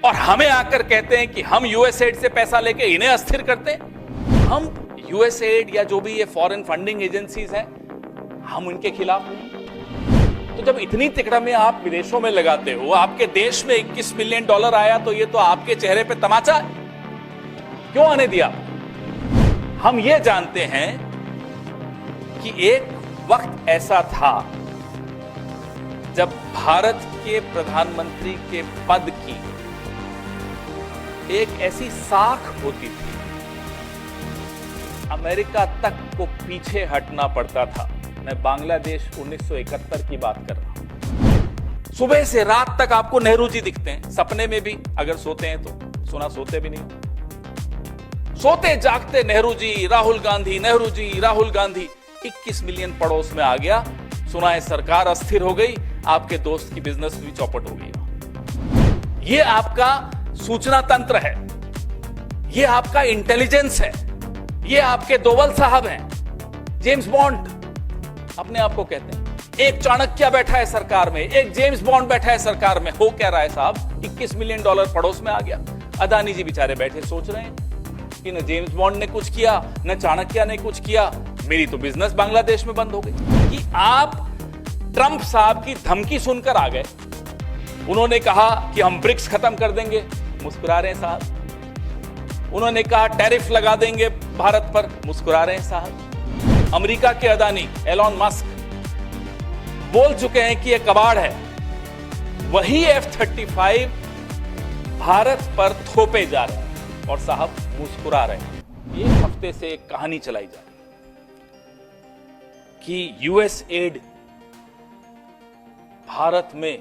और हमें आकर कहते हैं कि हम यूएसएड से पैसा लेके इन्हें अस्थिर करते हैं। हम यूएसएड या जो भी ये फॉरेन फंडिंग एजेंसीज हैं, हम उनके खिलाफ नहीं। तो जब इतनी तिकड़ा में आप विदेशों में लगाते हो, आपके देश में 21 मिलियन डॉलर आया, तो ये तो आपके चेहरे पे तमाचा है। क्यों आने दिया? हम ये जानते हैं कि एक वक्त ऐसा था जब भारत के प्रधानमंत्री के पद की एक ऐसी साख होती थी, अमेरिका तक को पीछे हटना पड़ता था। मैं बांग्लादेश 1971 की बात कर रहा हूं। सुबह से रात तक आपको नेहरू जी दिखते हैं, सपने में भी, अगर सोते हैं तो। सुना सोते भी नहीं, सोते जागते नेहरू जी, राहुल गांधी, नेहरू जी, राहुल गांधी। 21 मिलियन पड़ोस में आ गया। सुना है सरकार अस्थिर हो गई, आपके दोस्त की बिजनेस भी चौपट हो गई। ये आपका सूचना तंत्र है, ये आपका इंटेलिजेंस है, ये आपके दोवल साहब हैं, जेम्स बॉन्ड अपने आप को कहते हैं। एक चाणक्य बैठा है सरकार में, एक जेम्स बॉन्ड बैठा है सरकार में। हो क्या रहा है साहब? 21 मिलियन डॉलर पड़ोस में आ गया। अदानी जी बेचारे बैठे सोच रहे हैं कि न जेम्स बॉन्ड ने कुछ किया, न चाणक्य ने कुछ किया, मेरी तो बिजनेस बांग्लादेश में बंद हो गई। कि आप ट्रंप साहब की धमकी सुनकर आ गए। उन्होंने कहा कि हम ब्रिक्स खत्म कर देंगे, मुस्कुरा रहे हैं साहब। उन्होंने कहा टैरिफ लगा देंगे भारत पर, मुस्कुरा रहे हैं साहब। अमेरिका के अदानी एलॉन मस्क बोल चुके हैं कि यह कबाड़ है। वही F-35 भारत पर थोपे जा रहे हैं और साहब मुस्कुरा रहे हैं। एक हफ्ते से एक कहानी चलाई जा रही कि यूएसएड भारत में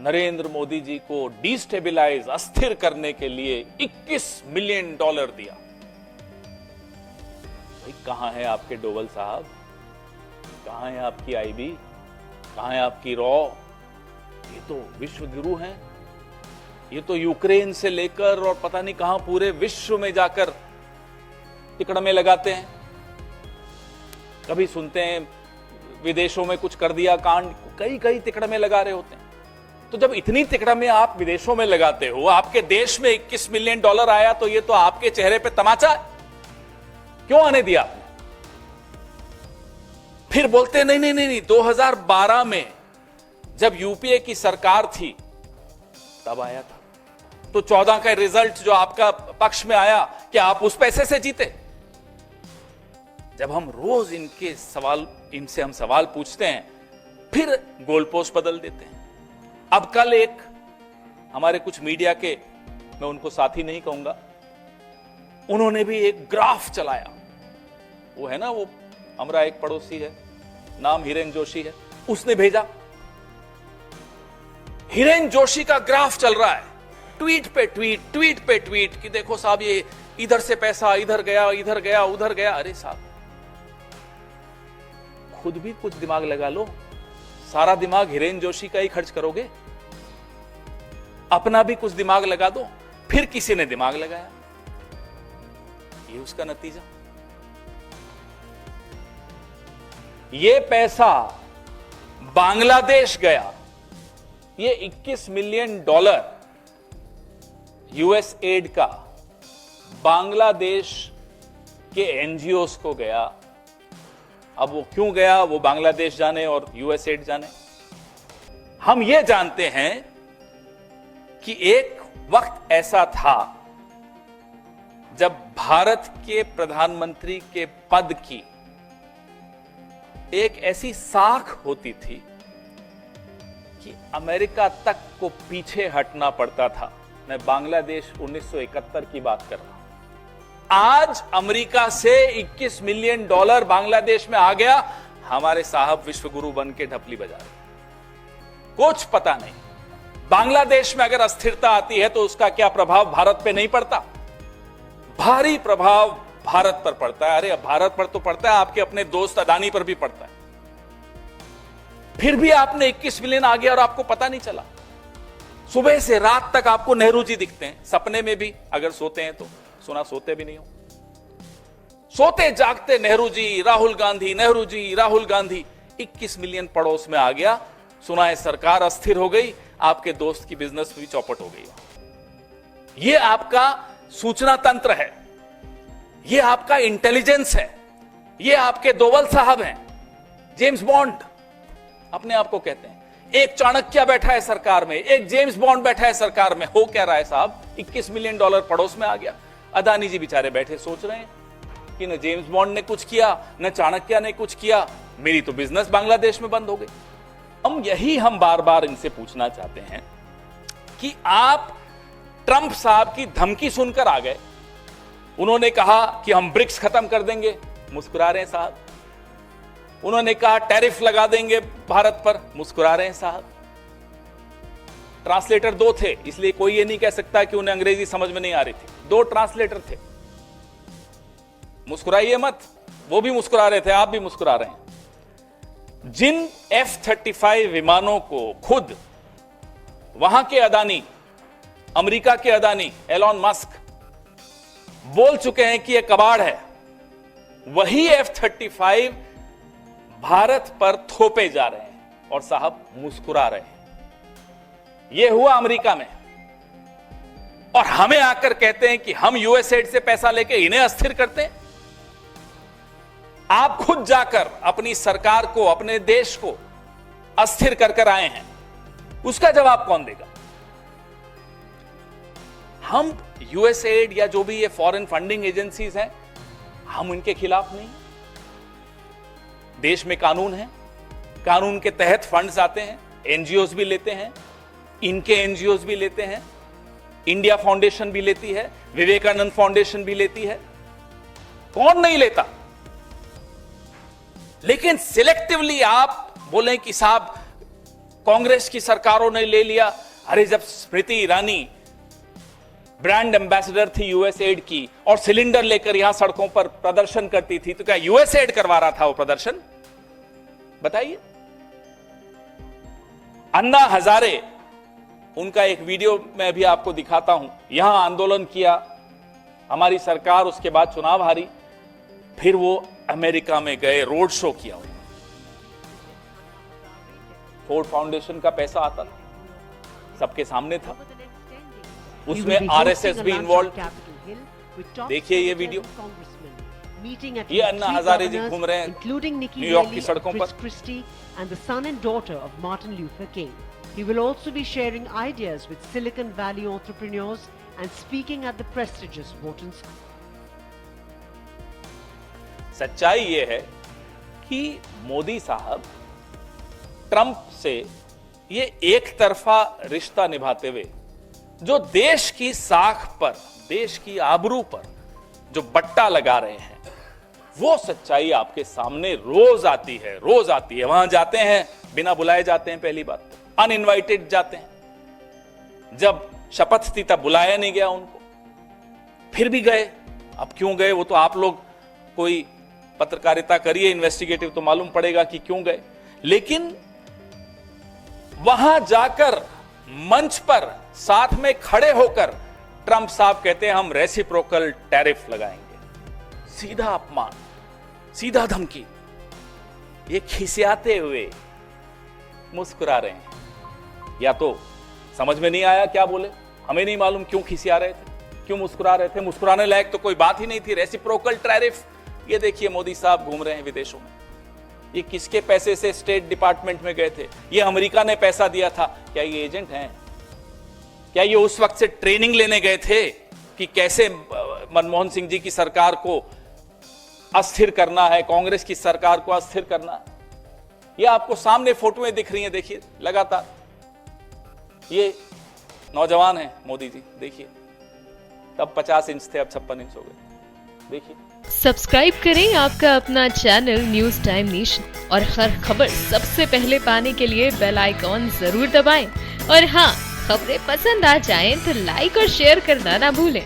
नरेंद्र मोदी जी को डिस्टेबलाइज, अस्थिर करने के लिए 21 मिलियन डॉलर दिया। भाई कहां है आपके डोवल साहब? कहां है आपकी आईबी? कहां है आपकी रॉ? ये तो विश्व गुरु हैं। ये तो यूक्रेन से लेकर और पता नहीं कहां पूरे विश्व में जाकर टिकड़ में लगाते हैं। कभी सुनते हैं विदेशों में कुछ कर दिया कांड, कई तिकड़ में लगा रहे होते हैं। तो जब इतनी तिकड़ा में आप विदेशों में लगाते हो, आपके देश में 21 मिलियन डॉलर आया, तो ये तो आपके चेहरे पे तमाचा है। क्यों आने दिया आपने? फिर बोलते नहीं, 2012 में जब यूपीए की सरकार थी तब आया था। तो 14 का रिजल्ट जो आपका पक्ष में आया, क्या आप उस पैसे से जीते? जब हम रोज इनसे हम सवाल पूछते हैं, फिर गोल पोस्ट बदल देते हैं। अब कल एक हमारे कुछ मीडिया के, मैं उनको साथी नहीं कहूंगा, उन्होंने भी एक ग्राफ चलाया। वो है ना, वो हमारा एक पड़ोसी है, नाम हिरेन जोशी है, उसने भेजा। हिरेन जोशी का ग्राफ चल रहा है, ट्वीट पे ट्वीट कि देखो साहब, ये इधर से पैसा इधर गया, इधर गया, उधर गया। अरे साहब, खुद भी कुछ दिमाग लगा लो। सारा दिमाग हिरेन जोशी का ही खर्च करोगे? अपना भी कुछ दिमाग लगा दो। फिर किसी ने दिमाग लगाया, ये उसका नतीजा। ये पैसा बांग्लादेश गया, ये 21 मिलियन डॉलर यूएसएड का बांग्लादेश के एनजीओस को गया। अब वो क्यों गया, वो बांग्लादेश जाने और यूएसएड जाने। हम ये जानते हैं कि एक वक्त ऐसा था जब भारत के प्रधानमंत्री के पद की एक ऐसी साख होती थी कि अमेरिका तक को पीछे हटना पड़ता था। मैं बांग्लादेश 1971 की बात कर रहा हूं। आज अमेरिका से 21 मिलियन डॉलर बांग्लादेश में आ गया, हमारे साहब विश्वगुरु बन के ढपली बजा रहे। कुछ पता नहीं बांग्लादेश में अगर अस्थिरता आती है तो उसका क्या प्रभाव भारत पे नहीं पड़ता? भारी प्रभाव भारत पर पड़ता है। अरे भारत पर तो पड़ता है, आपके अपने दोस्त अदानी पर भी पड़ता है। फिर भी आपने 21 मिलियन आ गया और आपको पता नहीं चला। सुबह से रात तक आपको नेहरू जी दिखते हैं, सपने में भी, अगर सोते हैं तो। सुना सोते भी नहीं हो, सोते जागते नेहरू जी, राहुल गांधी, नेहरू जी, राहुल गांधी। 21 मिलियन पड़ोस में आ गया। सुना है सरकार अस्थिर हो गई, आपके दोस्त की बिजनेस भी चौपट हो गई हो। ये आपका सूचना तंत्र है, ये आपका इंटेलिजेंस है, ये आपके दोवल साहब हैं, जेम्स बॉन्ड अपने आप को कहते हैं। एक चाणक्य बैठा है सरकार में, एक जेम्स बॉन्ड बैठा है सरकार में। हो क्या रहा है साहब? $21 मिलियन पड़ोस में आ गया। अदानी जी बेचारे बैठे सोच रहे हैं कि न जेम्स बॉन्ड ने कुछ किया, न चाणक्य ने कुछ किया, मेरी तो बिजनेस बांग्लादेश में बंद हो गई। हम बार बार इनसे पूछना चाहते हैं कि आप ट्रंप साहब की धमकी सुनकर आ गए। उन्होंने कहा कि हम ब्रिक्स खत्म कर देंगे, मुस्कुरा रहे हैं साहब। उन्होंने कहा टैरिफ लगा देंगे भारत पर, मुस्कुरा रहे हैं साहब। ट्रांसलेटर 2 थे, इसलिए कोई ये नहीं कह सकता कि उन्हें अंग्रेजी समझ में नहीं आ रही थी। 2 ट्रांसलेटर थे, मुस्कुराइए मत। वो भी मुस्कुरा रहे थे, आप भी मुस्कुरा रहे हैं। जिन F-35 विमानों को खुद वहां के अदानी, अमेरिका के अदानी एलॉन मस्क बोल चुके हैं कि यह कबाड़ है, वही F-35 भारत पर थोपे जा रहे हैं और साहब मुस्कुरा रहे हैं। यह हुआ अमेरिका में, और हमें आकर कहते हैं कि हम यूएसएड से पैसा लेके इन्हें अस्थिर करते हैं। आप खुद जाकर अपनी सरकार को, अपने देश को अस्थिर कर आए हैं, उसका जवाब कौन देगा? हम यूएसएड या जो भी ये फॉरेन फंडिंग एजेंसीज हैं, हम उनके खिलाफ नहीं। देश में कानून है, कानून के तहत फंड्स आते हैं, एनजीओज भी लेते हैं, इनके एनजीओज भी लेते हैं, इंडिया फाउंडेशन भी लेती है, विवेकानंद फाउंडेशन भी लेती है, कौन नहीं लेता? लेकिन सिलेक्टिवली आप बोलें कि साहब कांग्रेस की सरकारों ने ले लिया। अरे जब स्मृति ईरानी ब्रांड एम्बेसडर थी यूएसएड की और सिलेंडर लेकर यहां सड़कों पर प्रदर्शन करती थी, तो क्या यूएसएड करवा रहा था वो प्रदर्शन? बताइए। अन्ना हजारे, उनका एक वीडियो मैं भी आपको दिखाता हूं। यहां आंदोलन किया हमारी सरकार, उसके बाद चुनाव हारी, फिर वो अमेरिका में गए, रोड शो किया। फोर्ड फाउंडेशन का पैसा आता था, सबके सामने था, उसमें आरएसएस भी इन्वॉल्व। देखिए ये वीडियो, ये अन्ना हजारे जी घूम रहे हैं न्यूयॉर्क की सड़कों पर। And the son and daughter of Martin Luther King. He will also be sharing ideas with Silicon Valley entrepreneurs and speaking at the prestigious Wharton School. सच्चाई ये है कि मोदी साहब ट्रंप से ये एक तरफा रिश्ता निभाते हुए जो देश की साख पर, देश की आबरू पर जो बट्टा लगा रहे हैं, वो सच्चाई आपके सामने रोज आती है, रोज आती है। वहां जाते हैं, बिना बुलाए जाते हैं, पहली बात तो अनइनवाइटेड जाते हैं। जब शपथ थी तब बुलाया नहीं गया उनको, फिर भी गए। अब क्यों गए वो तो आप लोग कोई पत्रकारिता करिए, इन्वेस्टिगेटिव, तो मालूम पड़ेगा कि क्यों गए। लेकिन वहां जाकर मंच पर साथ में खड़े होकर ट्रंप साहब कहते हैं हम रेसिप्रोकल टैरिफ लगाएंगे। सीधा अपमान, सीधा धमकी। ये खिसियाते हुए मुस्कुरा रहे हैं। या तो समझ में नहीं आया क्या बोले, हमें नहीं मालूम क्यों खिसिया रहे थे, क्यों मुस्कुरा रहे थे। मुस्कुराने लायक तो कोई बात ही नहीं थी। रेसिप्रोकल टैरिफ, ये देखिए मोदी साहब घूम रहे हैं विदेशों में। ये किसके पैसे से स्टेट डिपार्टमेंट में गए थे? ये अमेरिका ने पैसा दिया था। क्या ये एजेंट हैं? क्या ये उस वक्त से ट्रेनिंग लेने गए थे कि कैसे मनमोहन सिंह जी की सरकार को अस्थिर करना है, कांग्रेस की सरकार को अस्थिर करना है? ये आपको सामने फोटोएं दिख रही हैं, देखिए लगातार। ये नौजवान है मोदी जी, देखिए, तब 50 इंच थे, अब 56 इंच हो गए, देखिए। सब्सक्राइब करें आपका अपना चैनल न्यूज टाइम नेशन, और हर खबर सबसे पहले पाने के लिए बेल आइकॉन जरूर दबाएं। और हाँ, खबरें पसंद आ जाएं तो लाइक और शेयर करना ना भूलें।